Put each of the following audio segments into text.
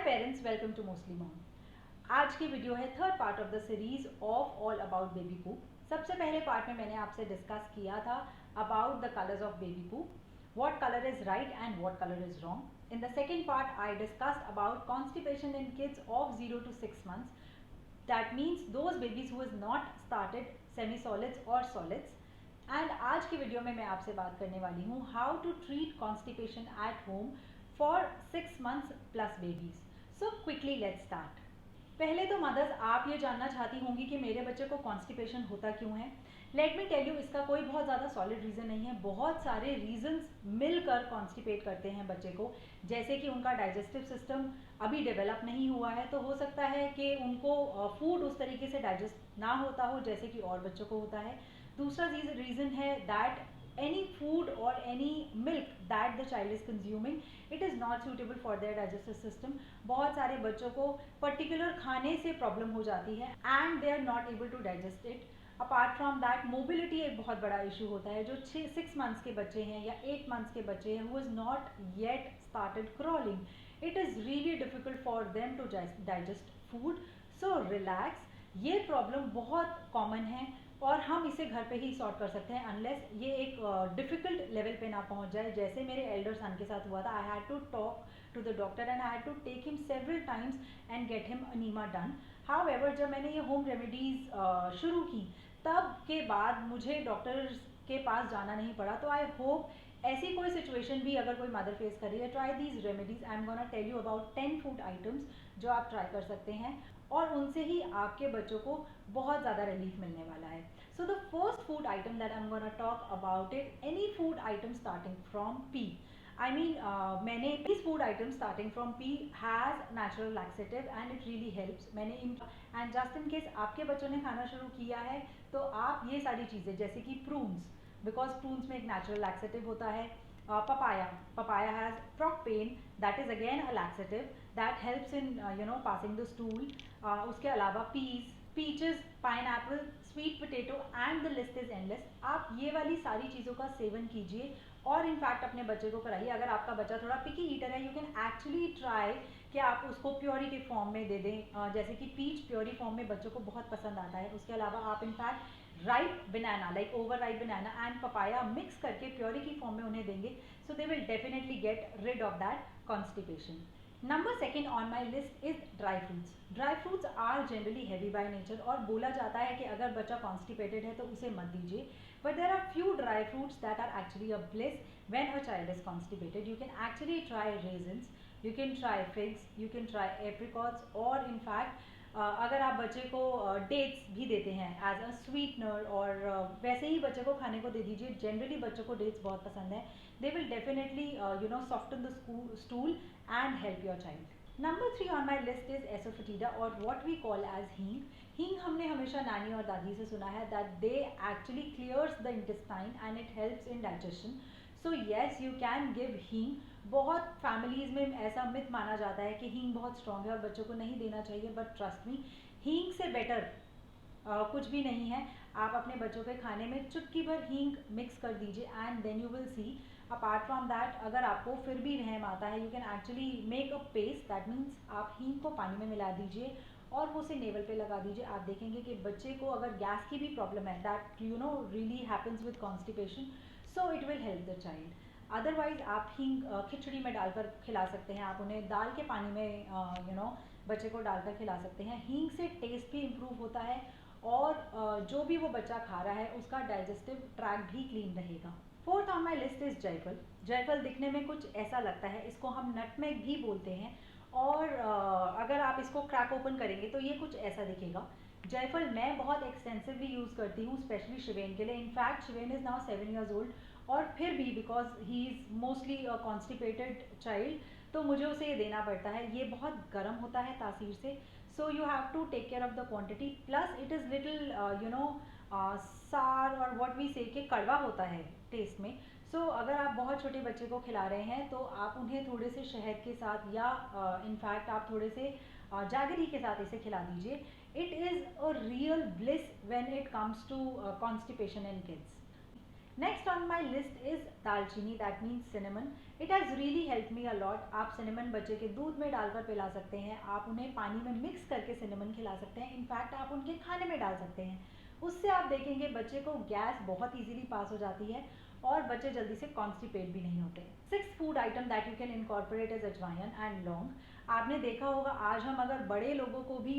Parents, welcome to mostly mom. आज की video है third part of the series of all about baby poop. सबसे पहले part में मैंने आपसे डिस्कस किया था about the colours of baby poop, what colour is right and what colour is wrong. In the second part I discussed about constipation in kids of 0 to 6 months, that means those babies who has not started semi solids or solids. And आज की video में मैं आपसे बात करने वाली हूँ how to treat constipation at home for 6 months plus babies. So quickly let's start. पहले तो मदर्स, आप ये जानना चाहती होंगी कि मेरे बच्चे को कॉन्स्टिपेशन होता क्यों है। लेट मी टेल यू, इसका कोई बहुत ज़्यादा सॉलिड रीज़न नहीं है। बहुत सारे रीजंस मिलकर कॉन्स्टिपेट करते हैं बच्चे को। जैसे कि उनका डाइजेस्टिव सिस्टम अभी डेवलप नहीं हुआ है, तो हो सकता है कि उनको फूड उस तरीके से डाइजेस्ट ना होता हो जैसे कि और बच्चों को होता है। दूसरा रीज़न है that any food or any milk that the child is consuming, it is not suitable for their digestive system. बहुत सारे बच्चों को पर्टिकुलर खाने से प्रॉब्लम हो जाती है and they are not able to digest it. Apart from that mobility एक बहुत बड़ा इशू होता है। जो 6 months के बच्चे हैं या 8 months के बच्चे हैं who is not yet started crawling, it is really difficult for them to digest food. So relax, ये प्रॉब्लम बहुत कॉमन है और हम इसे घर पे ही सॉर्ट कर सकते हैं अनलेस ये एक डिफ़िकल्ट लेवल पे ना पहुंच जाए, जैसे मेरे एल्डर सन के साथ हुआ था। I had to talk to the doctor and I had to take him several times and get him enema done. However, जब मैंने ये होम रेमेडीज़ शुरू की तब के बाद मुझे डॉक्टर्स के पास जाना नहीं पड़ा। तो आई होप ऐसी कोई सिचुएशन भी अगर कोई मदर फेस कर रही है, try these remedies. I am gonna tell you about 10 food items जो आप ट्राई कर सकते हैं और उनसे ही आपके बच्चों को बहुत ज़्यादा रिलीफ मिलने वाला है। So the first food item that I am gonna talk about it, any food item starting from P. I mean, मैंने these food items starting from pea has natural laxative and it really helps. मैंने and just in case आपके बच्चों ने खाना शुरू किया है तो आप ये सारी चीज़ें जैसे कि प्रून्स, बिकॉज प्रून्स में एक नेचुरल लैक्सेटिव होता है। papaya has propane, that is again a laxative that helps in passing the stool. उसके अलावा peaches, pineapple, sweet potato and the list is endless. आप ये वाली सारी चीज़ों का सेवन कीजिए और इनफैक्ट अपने बच्चे को कराइए। अगर आपका बच्चा थोड़ा पिकी ईटर है, यू कैन एक्चुअली ट्राई कि आप उसको प्योरी के फॉर्म में दे दें, जैसे कि पीच प्योरी फॉर्म में बच्चों को बहुत पसंद आता है। उसके अलावा आप in fact ripe banana, like over ripe banana and papaya mix करके प्योरी की फॉर्म में उन्हें देंगे, so they will definitely get rid of that constipation. Number second on my list is dry fruits. Dry fruits are generally heavy by nature और बोला जाता है कि अगर बच्चा कॉन्स्टिपेटेड है तो उसे मत दीजिए, but there are few dry fruits that are actually a bliss when a child is constipated. You can actually try raisins, you can try figs, you can try apricots, और in fact अगर आप बच्चे को dates भी देते हैं as a sweetener और वैसे ही बच्चे को खाने को दे दीजिए। जनरली बच्चों को डेट्स बहुत पसंद है। They will definitely soften the stool and help your child. Number 3 on my list is asafoetida और व्हाट वी कॉल एज हींग। हींग हमने हमेशा नानी और दादी से सुना है that they actually clears the intestine and it helps in digestion. So yes, you can give हींग। बहुत फैमिलीज़ में ऐसा मिथ माना जाता है कि हींग बहुत स्ट्रॉन्ग है और बच्चों को नहीं देना चाहिए, बट ट्रस्ट मी, हींग से बेटर कुछ भी नहीं है। आप अपने बच्चों के खाने में चुटकी भर हींग मिक्स कर दीजिए and then you will see. Apart from that, अगर आपको फिर भी रहम आता है, you can actually make a paste. That means आप हींग को पानी में मिला दीजिए और वो उसे नेवल पे लगा दीजिए। आप देखेंगे कि बच्चे को अगर गैस की भी प्रॉब्लम है, that really happens with constipation, so it will help the child. Otherwise आप हींग खिचड़ी में डालकर खिला सकते हैं, आप उन्हें दाल के पानी में बच्चे को डालकर खिला सकते हैं। हींग से टेस्ट भी इम्प्रूव होता है और जो भी वो बच्चा खा रहा है उसका डाइजेस्टिव ट्रैक्ट भी क्लीन रहेगा। Fourth on my list is जायफल। जायफल दिखने में कुछ ऐसा लगता है, इसको हम नटमेग भी बोलते हैं और अगर आप इसको क्रैक ओपन करेंगे तो ये कुछ ऐसा दिखेगा। जायफल मैं बहुत एक्सटेंसिवली यूज़ करती हूँ, स्पेशली शिवेन के लिए। In fact Shiven is now 7 years old और फिर भी because he is mostly constipated child, तो मुझे उसे ये देना पड़ता है। ये बहुत गर्म होता है तासीर से, so you have to take care of the quantity. Plus it is little sour और व्हाट वी से कि कड़वा होता है टेस्ट में। सो अगर आप बहुत छोटे बच्चे को खिला रहे हैं तो आप उन्हें थोड़े से शहद के साथ या इनफैक्ट आप थोड़े से जागरी के साथ इसे खिला दीजिए। It is a real bliss when it comes to constipation in kids. Next on my list is dalchini, that means cinnamon. It has really help me a lot. आप सिनेमन बच्चे के दूध में डालकर पिला सकते हैं, आप उन्हें पानी में मिक्स करके सिनेमन खिला सकते हैं, इनफैक्ट आप उनके खाने में डाल सकते हैं. उससे आप देखेंगे बच्चे को गैस बहुत ईजीली पास हो जाती है और बच्चे जल्दी से कॉन्स्टिपेट भी नहीं होते. Six food item that you can incorporate is अजवाइन एंड लौंग. आपने देखा होगा आज हम अगर बड़े लोगों को भी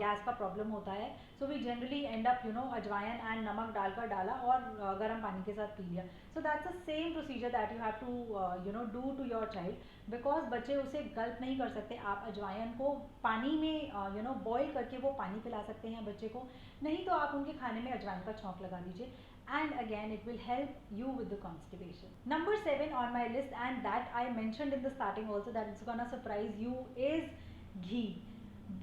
गैस का प्रॉब्लम होता है, so we generally end up अजवाइन एंड नमक डालकर डाला और गर्म पानी के साथ पी लिया. So that's the same procedure that you have to do to your child, because बच्चे उसे गल्प नहीं कर सकते. आप अजवाइन को पानी में बॉईल करके वो पानी पिला सकते हैं बच्चे को, नहीं तो आप उनके खाने में अजवाइन का छौंक लगा दीजिए, and again it will help you with the constipation. Number 7 on my list, and that I mentioned in the starting also, that it's gonna surprise you, is ghee.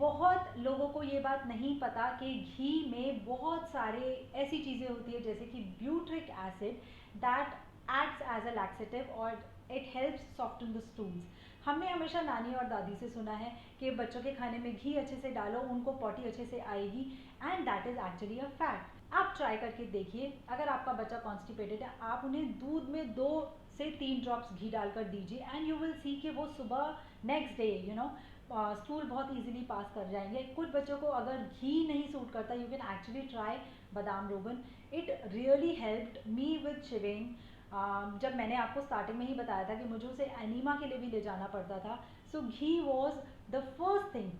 बहुत लोगों को ये बात नहीं पता कि घी में बहुत सारे ऐसी चीज़ें होती है जैसे कि butyric acid that acts as a laxative और it helps soften the stools. हमने हमेशा नानी और दादी से सुना है कि बच्चों के खाने में घी अच्छे से डालो, उनको पॉटी अच्छे से आएगी, and that is actually a fact. आप ट्राई करके देखिए, अगर आपका बच्चा कॉन्स्टिपेटेड है, आप उन्हें दूध में 2 से 3 ड्रॉप्स घी डालकर दीजिए एंड यू विल सी कि वो सुबह नेक्स्ट डे स्टूल बहुत इजीली पास कर जाएंगे. कुछ बच्चों को अगर घी नहीं सूट करता, you can actually try badam rogan. It really helped me with Shiven. जब मैंने आपको स्टार्टिंग में ही बताया था कि मुझे उसे एनीमा के लिए भी ले जाना पड़ता था, so ghee was the first thing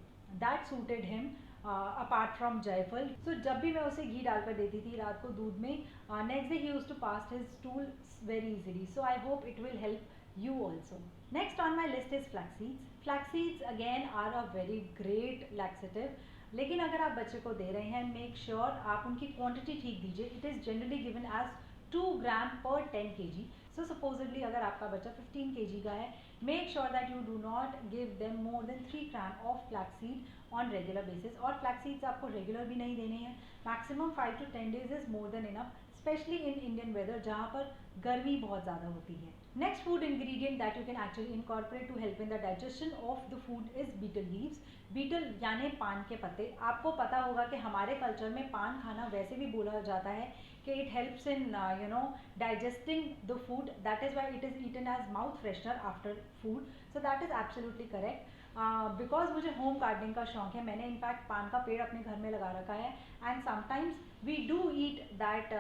that suited him apart from jaiphal. So जब भी मैं उसे घी डालकर देती थी रात को दूध में, नेक्स्ट डे ही used to pass his stool very easily. So I hope it will help you also. Next on my list is flax seeds. Flax seeds again are a very great laxative. लेकिन अगर आप बच्चे को दे रहे हैं, make sure आप उनकी quantity ठीक दीजिए. It is generally given as 2 gram पर 10 kg. सो सपोजिटली अगर आपका बच्चा 15 kg का है, make sure that you do not give them more than 3 gram of flax seed on regular basis. और फ्लैक्स सीड्स आपको रेगुलर भी नहीं देने हैं. Maximum 5 to 10 days is more than enough, especially in Indian weather जहाँ पर गर्मी बहुत ज़्यादा होती है. Next food ingredient that you can actually incorporate to help in the digestion of the food is betel leaves. Betel यानी पान के पत्ते. आपको पता होगा कि हमारे कल्चर में पान खाना वैसे भी बोला जाता है कि it helps in digesting the food, that is why it is eaten as mouth freshener after food. So that is absolutely correct. Because मुझे होम गार्डनिंग का शौक है, मैंने इनफैक्ट पान का पेड़ अपने घर में लगा रखा है, and sometimes we do eat that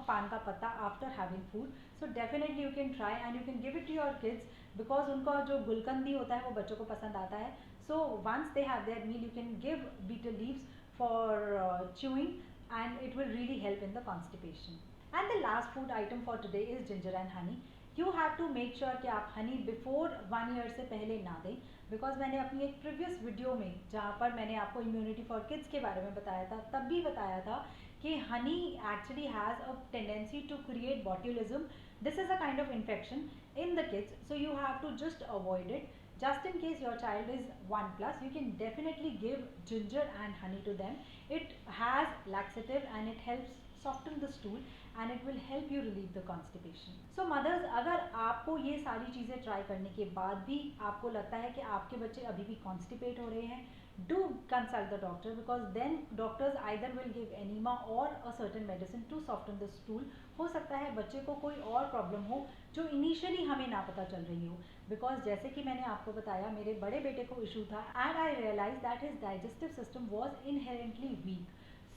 paan का पत्ता after having food. So definitely you can try and you can give it to your kids, because उनका जो गुलकंदी होता है वो बच्चों को पसंद आता है. So once they have their meal, you can give betel leaves for chewing and it will really help in the constipation. And the last food item for today is ginger and honey. You have to make sure कि आप Honey before 1 year से पहले ना दें, because मैंने अपनी एक previous video में जहाँ पर मैंने आपको इम्यूनिटी फॉर किड्स के बारे में बताया था, तब भी बताया था कि honey actually has a tendency to create botulism. This is a kind of infection in the kids, so you have to just avoid it. Just in case your child is 1+, you can definitely give ginger and honey to them. It has laxative and it helps soften the stool and it will help you relieve the constipation. So mothers, अगर आपको ये सारी चीज़ें try करने के बाद भी आपको लगता है कि आपके बच्चे अभी भी कॉन्स्टिपेट हो रहे हैं, do consult the doctor, because then doctors either will give enema or a certain medicine to soften the stool. हो सकता है बच्चे को कोई और प्रॉब्लम हो जो इनिशियली हमें ना पता चल रही हो, बिकॉज जैसे कि मैंने आपको बताया मेरे बड़े बेटे को इशू था and I realise that his digestive system was inherently weak.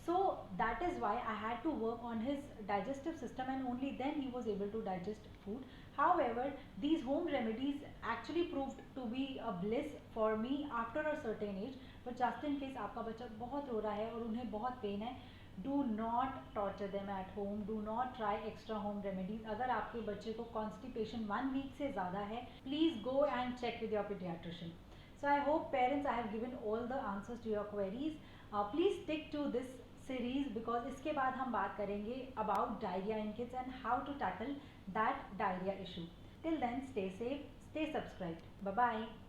So that is why I had to work on his digestive system and only then he was able to digest food. However, these home remedies actually proved to be a bliss for me after a certain age. But just in case आपका बच्चा बहुत रो रहा है और उन्हें बहुत pen है, do not torture them at home. Do not try extra home remedies. अगर आपके बच्चे को constipation 1 week से ज़्यादा है, please go and check with your pediatrician. So I hope parents, I have given all the answers to your queries. Please stick to this series because इसके बाद हम बात करेंगे about diarrhea in kids and how to tackle that diarrhea issue. Till then, stay safe, stay subscribed. Bye bye.